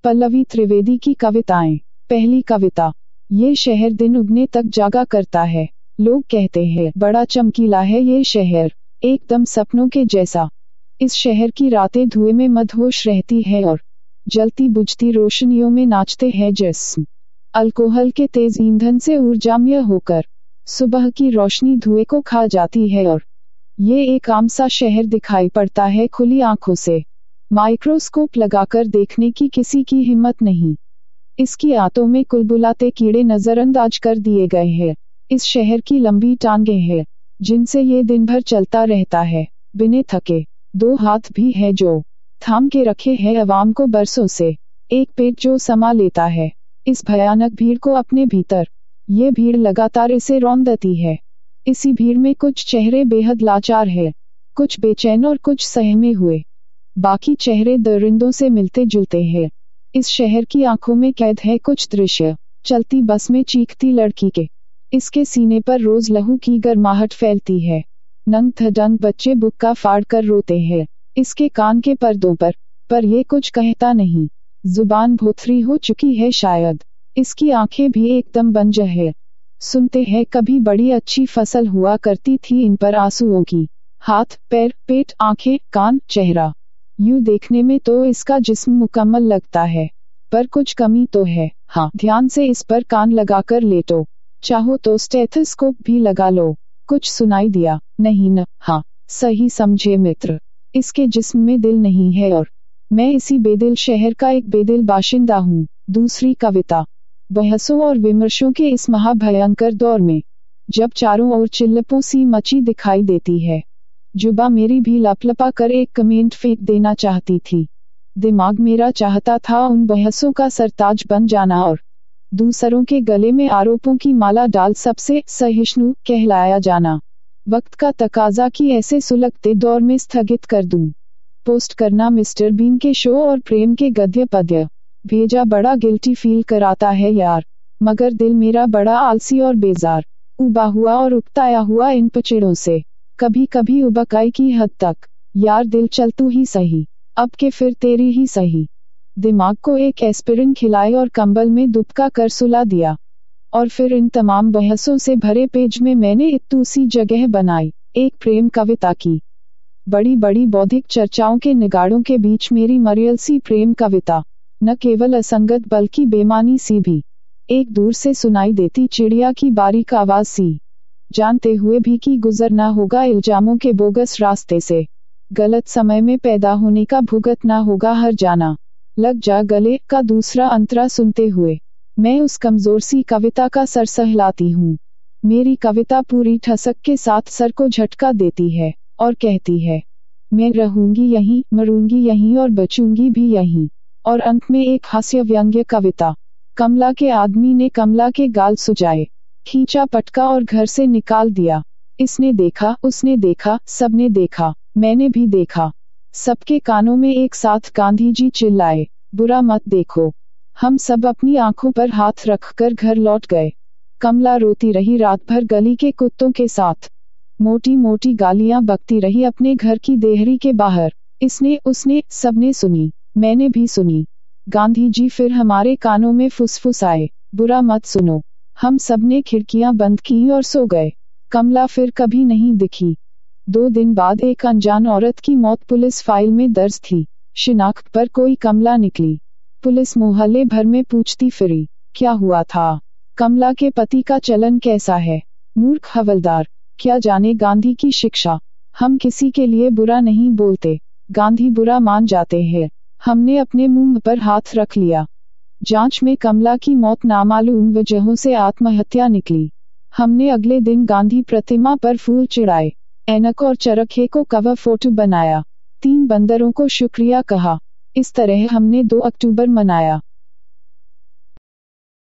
पल्लवी त्रिवेदी की कविताएं। पहली कविता। ये शहर दिन उगने तक जागा करता है। लोग कहते हैं बड़ा चमकीला है ये शहर, एकदम सपनों के जैसा। इस शहर की रातें धुएं में मदहोश रहती है और जलती बुझती रोशनियों में नाचते हैं जिस्म। अल्कोहल के तेज ईंधन से ऊर्जामय होकर सुबह की रोशनी धुएं को खा जाती है और ये एक आम सा शहर दिखाई पड़ता है खुली आंखों से। माइक्रोस्कोप लगाकर देखने की किसी की हिम्मत नहीं। इसकी आंतों में कुलबुलाते कीड़े नजरअंदाज कर दिए गए हैं। इस शहर की लंबी टांगें हैं जिनसे ये दिन भर चलता रहता है बिने थके। दो हाथ भी है जो थाम के रखे हैं अवाम को बरसों से। एक पेट जो समा लेता है इस भयानक भीड़ को अपने भीतर। ये भीड़ लगातार इसे रौंदती है। इसी भीड़ में कुछ चेहरे बेहद लाचार है, कुछ बेचैन और कुछ सहमे हुए। बाकी चेहरे दरिंदों से मिलते जुलते हैं। इस शहर की आंखों में कैद है कुछ दृश्य। चलती बस में चीखती लड़की के, इसके सीने पर रोज लहू की गर्माहट फैलती है। नंग धड़ंग बच्चे बुक्का फाड़ कर रोते हैं इसके कान के पर्दों पर ये कुछ कहता नहीं। जुबान भोथरी हो चुकी है शायद। इसकी आंखें भी एकदम बंजर है। सुनते हैं कभी बड़ी अच्छी फसल हुआ करती थी इन पर आंसुओं की। हाथ, पैर, पेट, आंखें, कान, चेहरा, यूं देखने में तो इसका जिस्म मुकम्मल लगता है, पर कुछ कमी तो है। हाँ, ध्यान से इस पर कान लगाकर लेटो, चाहो तो स्टेथोस्कोप भी लगा लो। कुछ सुनाई दिया? नहीं न? हाँ, सही समझे मित्र, इसके जिस्म में दिल नहीं है और मैं इसी बेदिल शहर का एक बेदिल बाशिंदा हूँ। दूसरी कविता। बहसों और विमर्शों के इस महाभयंकर दौर में जब चारों ओर चिल्लपों सी मची दिखाई देती है, जुबा मेरी भी लपलपा कर एक कमेंट फेंक देना चाहती थी। दिमाग मेरा चाहता था उन बहसों का सरताज बन जाना और दूसरों के गले में आरोपों की माला डाल सबसे सहिष्णु कहलाया जाना। वक्त का तकाजा कि ऐसे सुलगते दौर में स्थगित कर दूं। पोस्ट करना मिस्टर बीन के शो और प्रेम के गद्य पद्य भेजा बड़ा गिल्टी फील कराता है यार, मगर दिल मेरा बड़ा आलसी और बेजार। उबा हुआ और उकताया हुआ इन पचड़ों से, कभी कभी उबकाई की हद तक। यार दिल चल तू ही सही, अब के फिर तेरी ही सही। दिमाग को एक एस्पिरिन खिलाई और कंबल में दुबका कर सुला दिया। और फिर इन तमाम बहसों से भरे पेज में मैंने इत्तू सी जगह बनाई एक प्रेम कविता की। बड़ी बड़ी बौद्धिक चर्चाओं के निगाड़ों के बीच मेरी मरियल सी प्रेम कविता, न केवल असंगत बल्कि बेमानी सी भी, एक दूर से सुनाई देती चिड़िया की बारीक आवाज सी, जानते हुए भी कि गुजरना होगा इल्जामों के बोगस रास्ते से। गलत समय में पैदा होने का भुगतना होगा हर जाना। लग जा गले का दूसरा अंतरा सुनते हुए मैं उस कमजोर सी कविता का सर सहलाती हूँ। मेरी कविता पूरी ठसक के साथ सर को झटका देती है और कहती है, मैं रहूंगी यहीं, मरूंगी यहीं और बचूंगी भी यहीं। और अंत में एक हास्य व्यंग्य कविता। कमला के आदमी ने कमला के गाल सुजाए, खींचा पटका और घर से निकाल दिया। इसने देखा, उसने देखा, सबने देखा, मैंने भी देखा। सबके कानों में एक साथ गांधी जी चिल्लाए, बुरा मत देखो। हम सब अपनी आंखों पर हाथ रखकर घर लौट गए। कमला रोती रही रात भर गली के कुत्तों के साथ, मोटी मोटी गालियां बकती रही अपने घर की देहरी के बाहर। इसने, उसने, सबने सुनी, मैंने भी सुनी। गांधी जी फिर हमारे कानों में फुसफुसाए, बुरा मत सुनो। हम सबने खिड़कियां बंद की और सो गए। कमला फिर कभी नहीं दिखी। 2 दिन बाद एक अनजान औरत की मौत पुलिस फाइल में दर्ज थी। शिनाख्त पर कोई कमला निकली। पुलिस मोहल्ले भर में पूछती फिरी, क्या हुआ था? कमला के पति का चलन कैसा है? मूर्ख हवलदार, क्या जाने गांधी की शिक्षा। हम किसी के लिए बुरा नहीं बोलते, गांधी बुरा मान जाते हैं। हमने अपने मुंह पर हाथ रख लिया। जांच में कमला की मौत नामालूम वजहों से आत्महत्या निकली। हमने अगले दिन गांधी प्रतिमा पर फूल चढ़ाए, ऐनक और चरखे को कवर फोटो बनाया, 3 बंदरों को शुक्रिया कहा। इस तरह हमने 2 अक्टूबर मनाया।